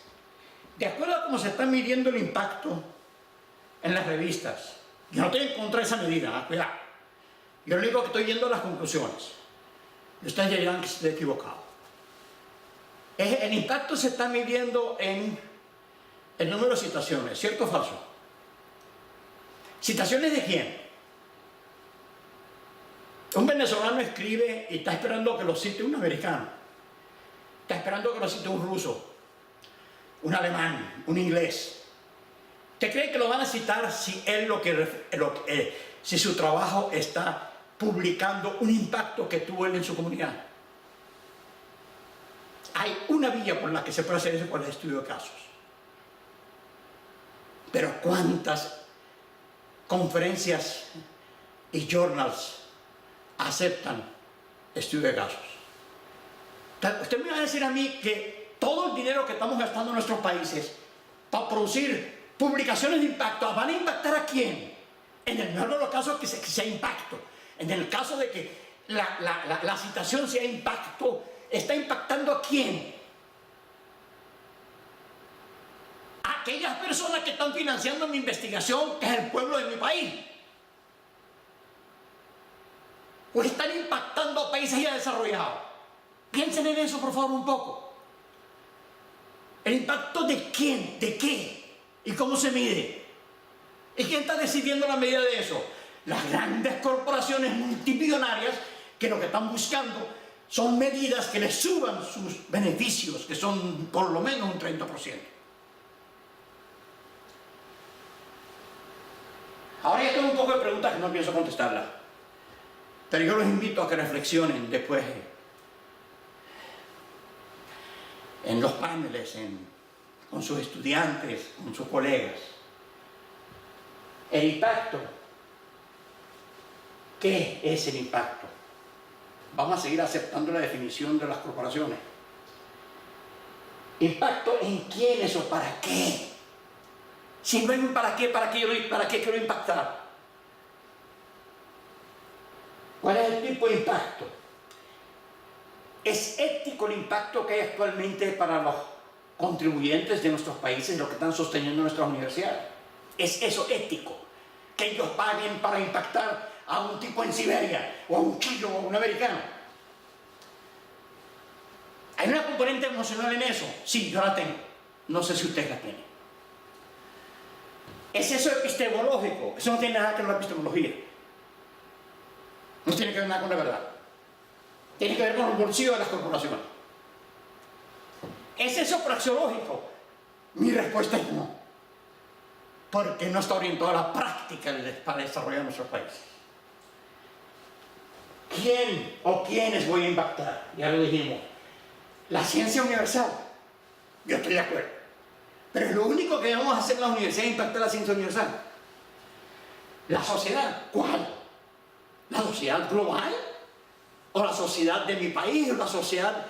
de acuerdo a cómo se está midiendo el impacto en las revistas, yo no estoy en contra de esa medida, cuidado. Yo le digo que estoy yendo a las conclusiones. Ustedes ya dirán que estoy equivocado. El impacto se está midiendo en el número de citaciones, ¿cierto o falso? ¿Citaciones de quién? Un venezolano escribe y está esperando que lo cite un americano. Está esperando que lo cite un ruso, un alemán, un inglés. ¿Usted cree que lo van a citar si si su trabajo está publicando un impacto que tuvo él en su comunidad? Hay una vía por la que se puede hacer eso, por el estudio de casos. Pero ¿cuántas conferencias y journals aceptan estudio de casos? Usted me va a decir a mí que todo el dinero que estamos gastando en nuestros países para producir publicaciones de impacto, ¿van a impactar a quién? En el mejor de los casos que sea impacto. En el caso de que la citación sea impacto, ¿está impactando a quién? A aquellas personas que están financiando mi investigación, que es el pueblo de mi país. ¿O están impactando a países ya desarrollados? Piensen en eso, por favor, un poco. ¿El impacto de quién? ¿De qué? ¿Y cómo se mide? ¿Y quién está decidiendo la medida de eso? Las grandes corporaciones multimillonarias que lo que están buscando son medidas que les suban sus beneficios, que son por lo menos un 30%. Ahora ya tengo un poco de preguntas que no pienso contestarlas, pero yo los invito a que reflexionen después en los paneles, con sus estudiantes, con sus colegas. El impacto. ¿Qué es el impacto? Vamos a seguir aceptando la definición de las corporaciones. ¿Impacto en quiénes o para qué? Si no hay un para qué quiero impactar? ¿Cuál es el tipo de impacto? ¿Es ético el impacto que hay actualmente para los contribuyentes de nuestros países, los que están sosteniendo nuestras universidades? ¿Es eso ético? Que ellos paguen para impactar a un tipo en Siberia, o a un chino, o a un americano. ¿Hay una componente emocional en eso? Sí, yo la tengo. No sé si ustedes la tienen. ¿Es eso epistemológico? Eso no tiene nada que ver con la epistemología. No tiene que ver nada con la verdad. Tiene que ver con los bolsillos de las corporaciones. ¿Es eso praxeológico? Mi respuesta es no. Porque no está orientado a la práctica para desarrollar nuestros países. ¿Quién o quiénes voy a impactar? Ya lo dijimos. La ciencia universal. Yo estoy de acuerdo. Pero es lo único que debemos hacer en la universidad, impactar la ciencia universal. La sociedad, ¿cuál? ¿La sociedad global? ¿O la sociedad de mi país? ¿O la sociedad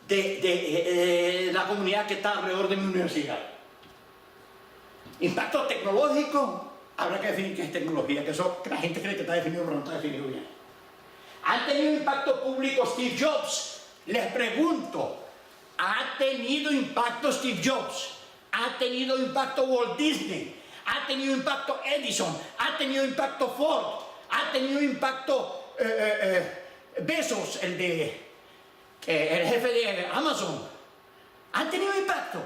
de la comunidad que está alrededor de mi universidad? Impacto tecnológico, habrá que definir qué es tecnología, que la gente cree que está definido, pero no está definido bien. ¿Ha tenido impacto público Steve Jobs? Les pregunto, ¿ha tenido impacto Steve Jobs? ¿Ha tenido impacto Walt Disney? ¿Ha tenido impacto Edison? ¿Ha tenido impacto Ford? ¿Ha tenido impacto Bezos, el jefe de Amazon? ¿Han tenido impacto?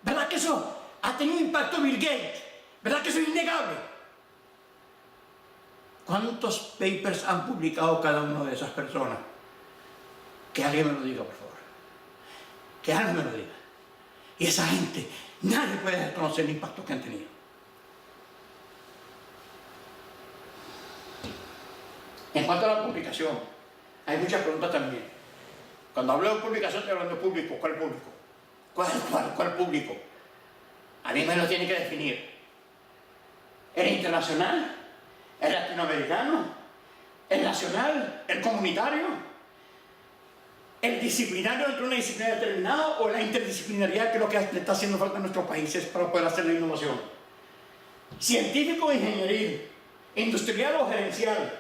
¿Verdad que eso? ¿Ha tenido impacto Bill Gates? ¿Verdad que eso es innegable? ¿Cuántos papers han publicado cada una de esas personas? Que alguien me lo diga, por favor. Que alguien me lo diga. Y esa gente, nadie puede desconocer el impacto que han tenido. En cuanto a la publicación, hay muchas preguntas también. Cuando hablo de publicación, estoy hablando de público. ¿Cuál público? ¿Cuál público? A mí me lo tiene que definir. ¿El internacional? ¿El latinoamericano? ¿El nacional? ¿El comunitario? ¿El disciplinario dentro de una disciplina determinada? ¿O la interdisciplinariedad, que es lo que le está haciendo falta a nuestros países para poder hacer la innovación? ¿Científico o ingenieril? ¿Industrial o gerencial?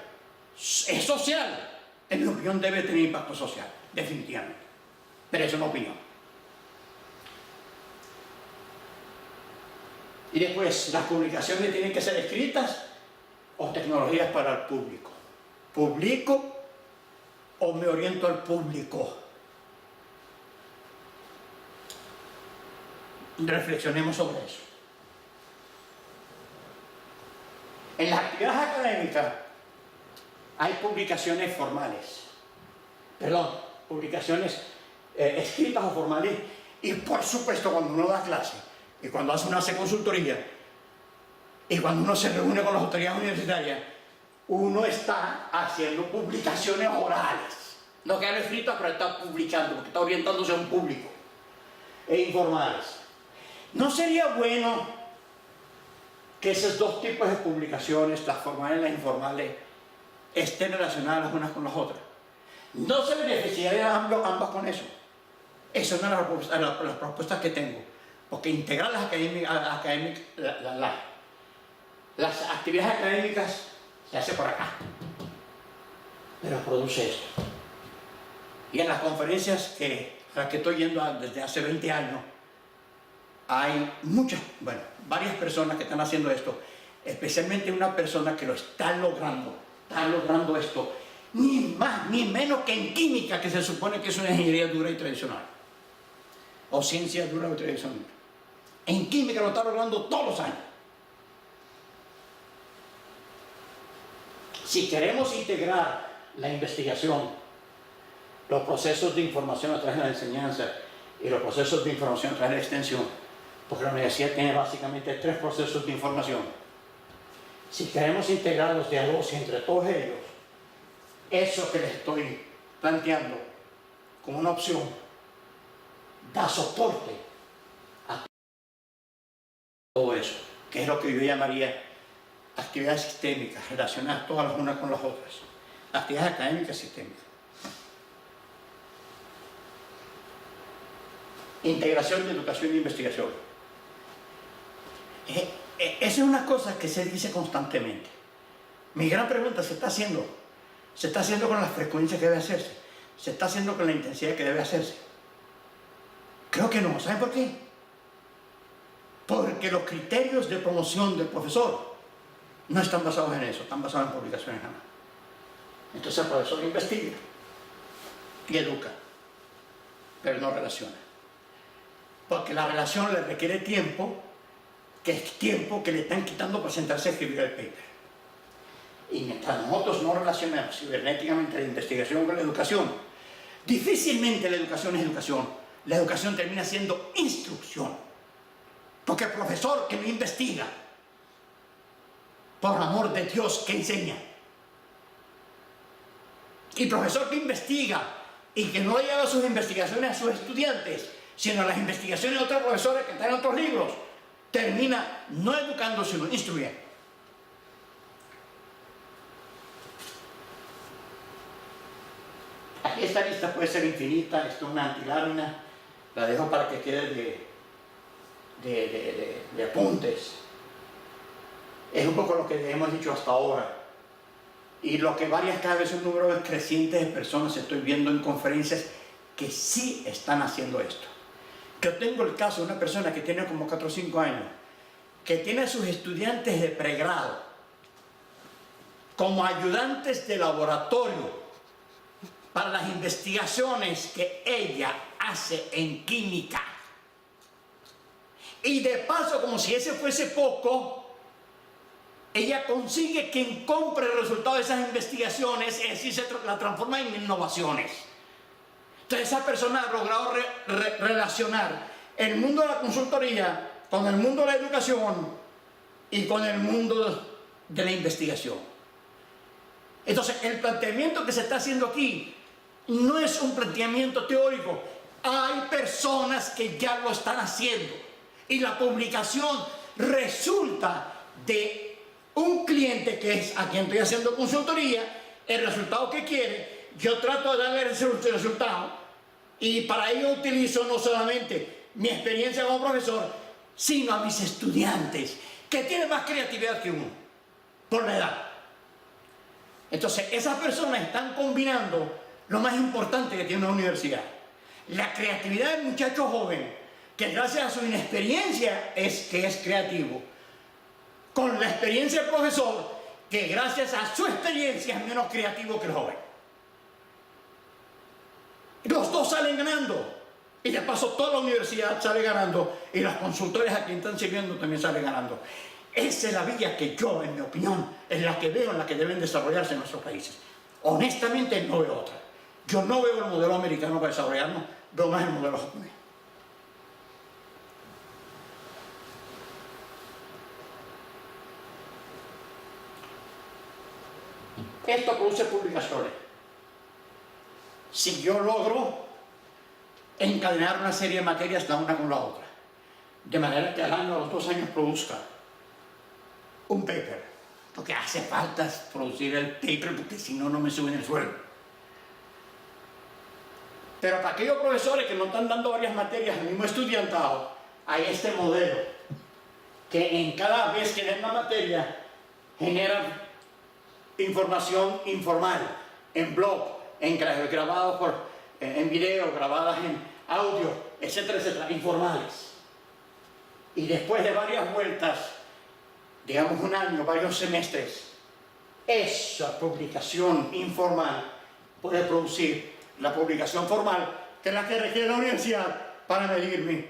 es social. En mi opinión debe tener impacto social, definitivamente. Pero es una opinión. Y después, las publicaciones tienen que ser escritas o tecnologías para el público. ¿Publico o me oriento al público? Reflexionemos sobre eso. En las actividades académicas hay publicaciones formales, publicaciones escritas o formales, y por supuesto cuando uno da clase y cuando uno hace consultoría y cuando uno se reúne con las autoridades universitarias, uno está haciendo publicaciones orales, no quedan escritas, pero está publicando porque está orientándose a un público, e informales. ¿No sería bueno que esos dos tipos de publicaciones, las formales y las informales, estén relacionadas las unas con las otras? No se beneficiarían ambas con eso. Esa es una de las propuestas que tengo, porque integrar las actividades académicas se hace por acá, pero produce esto. Y en las conferencias a las que estoy yendo desde hace 20 años, hay varias personas que están haciendo esto, especialmente una persona que lo está logrando esto, ni más ni menos que en química, que se supone que es una ingeniería dura y tradicional, o ciencia dura y tradicional. En química lo está logrando todos los años. Si queremos integrar la investigación, los procesos de información a través de la enseñanza y los procesos de información a través de la extensión, porque la universidad tiene básicamente 3 procesos de información. Si queremos integrar los diálogos entre todos ellos, eso que les estoy planteando como una opción da soporte a todo eso, que es lo que yo llamaría actividades sistémicas, relacionadas todas las unas con las otras. Actividades académicas sistémicas. Integración de educación e investigación. Esa es una cosa que se dice constantemente. Mi gran pregunta: ¿se está haciendo? ¿Se está haciendo con la frecuencia que debe hacerse? ¿Se está haciendo con la intensidad que debe hacerse? Creo que no. ¿Saben por qué? Porque los criterios de promoción del profesor no están basados en eso, están basados en publicaciones nada más. Entonces el profesor investiga y educa, pero no relaciona. Porque la relación le requiere tiempo, que es tiempo que le están quitando para sentarse a escribir el paper. Y mientras nosotros no relacionamos cibernéticamente la investigación con la educación, difícilmente la educación es educación. La educación termina siendo instrucción. Porque el profesor que no investiga, por amor de Dios, que enseña. Y el profesor que investiga y que no lleva sus investigaciones a sus estudiantes, sino las investigaciones de otros profesores que están en otros libros, termina no educando, sino instruyendo. Aquí esta lista puede ser infinita, esto es una antilámina, la dejo para que quede de apuntes. Es un poco lo que hemos dicho hasta ahora. Y lo que cada vez un número creciente de personas estoy viendo en conferencias que sí están haciendo esto. Yo tengo el caso de una persona que tiene como 4 o 5 años, que tiene a sus estudiantes de pregrado como ayudantes de laboratorio para las investigaciones que ella hace en química. Y de paso, como si ese fuese poco, ella consigue quien compre el resultado de esas investigaciones, es decir, se la transforma en innovaciones. Entonces esa persona ha logrado relacionar el mundo de la consultoría con el mundo de la educación y con el mundo de la investigación. Entonces el planteamiento que se está haciendo aquí no es un planteamiento teórico. Hay personas que ya lo están haciendo y la publicación resulta de un cliente que es a quien estoy haciendo consultoría, el resultado que quiere, yo trato de darle ese resultado, y para ello utilizo no solamente mi experiencia como profesor, sino a mis estudiantes, que tienen más creatividad que uno, por la edad. Entonces, esas personas están combinando lo más importante que tiene una universidad: la creatividad del muchacho joven, que gracias a su inexperiencia es creativo, con la experiencia del profesor, que gracias a su experiencia es menos creativo que el joven. Los dos salen ganando. Y de paso toda la universidad sale ganando, y los consultores a quien están sirviendo también salen ganando. Esa es la vía que yo, en mi opinión, es la que veo en la que deben desarrollarse en nuestros países. Honestamente no veo otra. Yo no veo el modelo americano para desarrollarnos, veo más el modelo japonés. Esto produce publicaciones. Si yo logro encadenar una serie de materias la una con la otra, de manera que al año, a los 2 años, produzca un paper, porque hace falta producir el paper, porque si no, no me suben el sueldo. Pero para aquellos profesores que no están dando varias materias al mismo estudiantado, hay este modelo que en cada vez que den una materia genera información informal en blog, en grabados en video, grabadas en audio, etcétera, etcétera, informales. Y después de varias vueltas, digamos un año, varios semestres, esa publicación informal puede producir la publicación formal, que es la que requiere la universidad para medir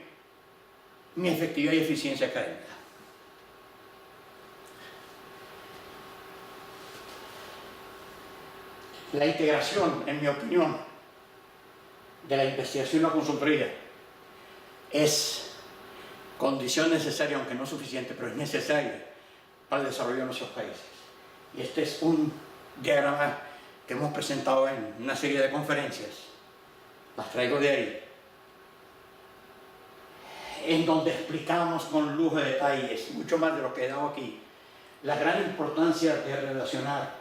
mi efectividad y eficiencia académica. La integración, en mi opinión, de la investigación y la consultoría es condición necesaria, aunque no suficiente, pero es necesaria para el desarrollo de nuestros países. Y este es un diagrama que hemos presentado en una serie de conferencias, las traigo de ahí, en donde explicamos con lujo de detalles, mucho más de lo que he dado aquí, la gran importancia de relacionar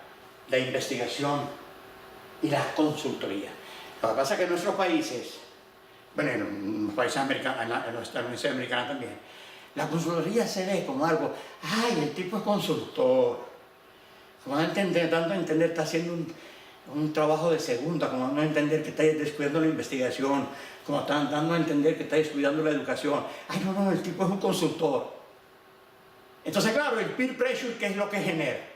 la investigación y la consultoría. Lo que pasa es que en nuestros países, bueno, en los países americanos, en los Estados Unidos americanos también, la consultoría se ve como algo, ay, el tipo es consultor, como dando a entender, está haciendo un trabajo de segunda, como dando a entender que está descuidando la investigación, como están dando a entender que está descuidando la educación. Ay, no, el tipo es un consultor. Entonces, claro, el peer pressure, ¿qué es lo que genera?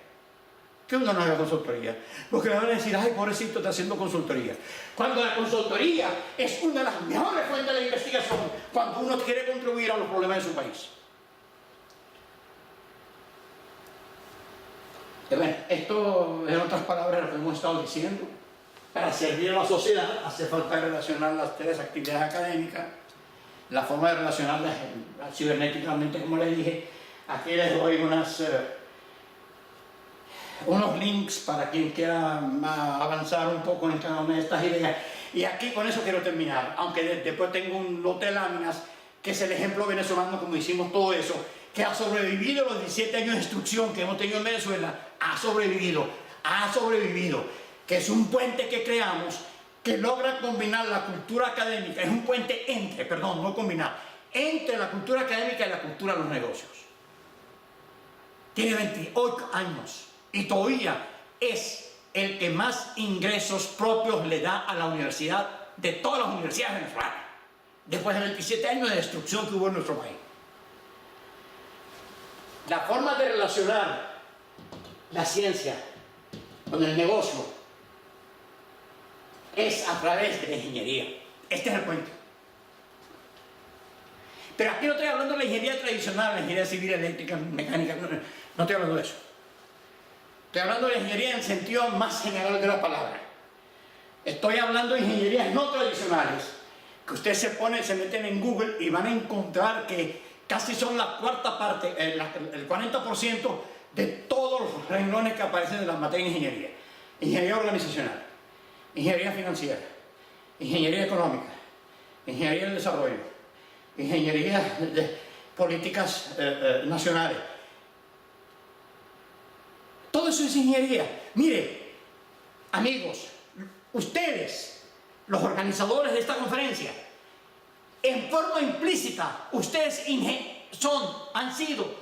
Que uno no haga consultoría, porque le van a decir, ay, pobrecito, está haciendo consultoría. Cuando la consultoría es una de las mejores fuentes de investigación, cuando uno quiere contribuir a los problemas de su país. Bueno, esto, en otras palabras, lo que hemos estado diciendo. Para servir a la sociedad hace falta relacionar las 3 actividades académicas, la forma de relacionarlas cibernéticamente, como les dije. Aquí les doy unos links para quien quiera avanzar un poco en cada una de estas ideas. Y aquí con eso quiero terminar, aunque después tengo un lote de láminas, que es el ejemplo venezolano, como hicimos todo eso, que ha sobrevivido los 17 años de instrucción que hemos tenido en Venezuela, ha sobrevivido, que es un puente que creamos, que logra combinar la cultura académica, es un puente entre la cultura académica y la cultura de los negocios. Tiene 28 años. Y todavía es el que más ingresos propios le da a la universidad de todas las universidades venezolanas, después de 27 años de destrucción que hubo en nuestro país. La forma de relacionar la ciencia con el negocio es a través de la ingeniería. Este es el cuento. Pero aquí no estoy hablando de la ingeniería tradicional, la ingeniería civil, eléctrica, mecánica, no estoy hablando de eso. Estoy hablando de la ingeniería en el sentido más general de la palabra. Estoy hablando de ingenierías no tradicionales, que ustedes se meten en Google y van a encontrar que casi son la cuarta parte, el 40% de todos los renglones que aparecen en la materia de ingeniería. Ingeniería organizacional, ingeniería financiera, ingeniería económica, ingeniería del desarrollo, ingeniería de políticas nacionales. Todo eso es ingeniería. Mire, amigos, ustedes, los organizadores de esta conferencia, en forma implícita, ustedes han sido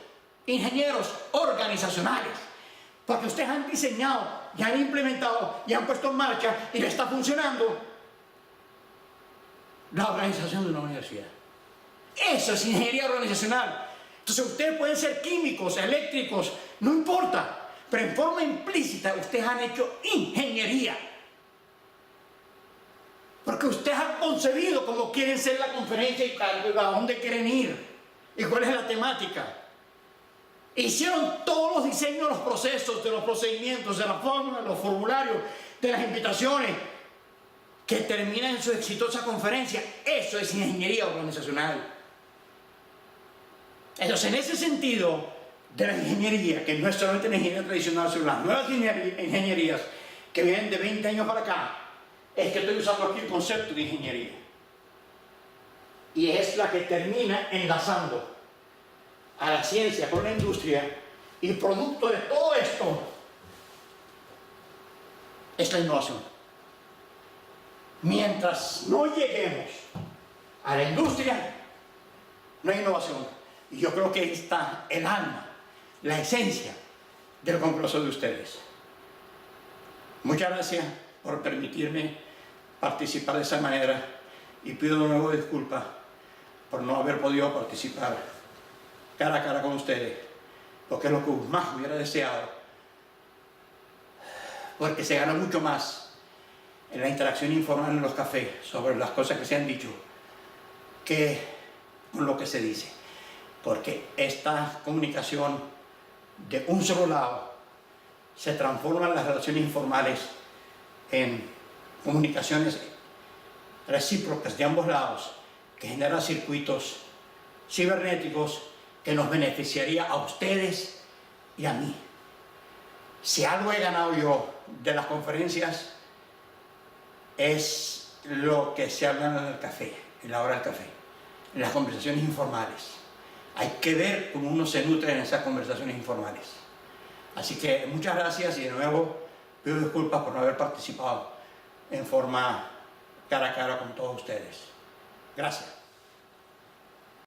ingenieros organizacionales, porque ustedes han diseñado, y han implementado, y han puesto en marcha, y le está funcionando la organización de una universidad. Eso es ingeniería organizacional. Entonces ustedes pueden ser químicos, eléctricos, no importa, pero en forma implícita ustedes han hecho ingeniería. Porque ustedes han concebido cómo quieren ser la conferencia y a dónde quieren ir y cuál es la temática. Hicieron todos los diseños de los procesos, de los procedimientos, de las fórmulas, de los formularios, de las invitaciones que terminan en su exitosa conferencia. Eso es ingeniería organizacional. Entonces, en ese sentido de la ingeniería, que no es solamente la ingeniería tradicional, sino las nuevas ingenierías que vienen de 20 años para acá, es que estoy usando aquí el concepto de ingeniería. Y es la que termina enlazando a la ciencia con la industria, y producto de todo esto es la innovación. Mientras no lleguemos a la industria, no hay innovación. Y yo creo que ahí está el alma, la esencia del congreso de ustedes. Muchas gracias por permitirme participar de esa manera, y pido de nuevo disculpas por no haber podido participar cara a cara con ustedes, porque es lo que más hubiera deseado, porque se gana mucho más en la interacción informal en los cafés sobre las cosas que se han dicho que con lo que se dice, porque esta comunicación de un solo lado se transforma en las relaciones informales en comunicaciones recíprocas de ambos lados, que generan circuitos cibernéticos que nos beneficiaría a ustedes y a mí. Si algo he ganado yo de las conferencias es lo que se habla en el café, en la hora del café, en las conversaciones informales. Hay que ver cómo uno se nutre en esas conversaciones informales. Así que muchas gracias, y de nuevo pido disculpas por no haber participado en forma cara a cara con todos ustedes. Gracias.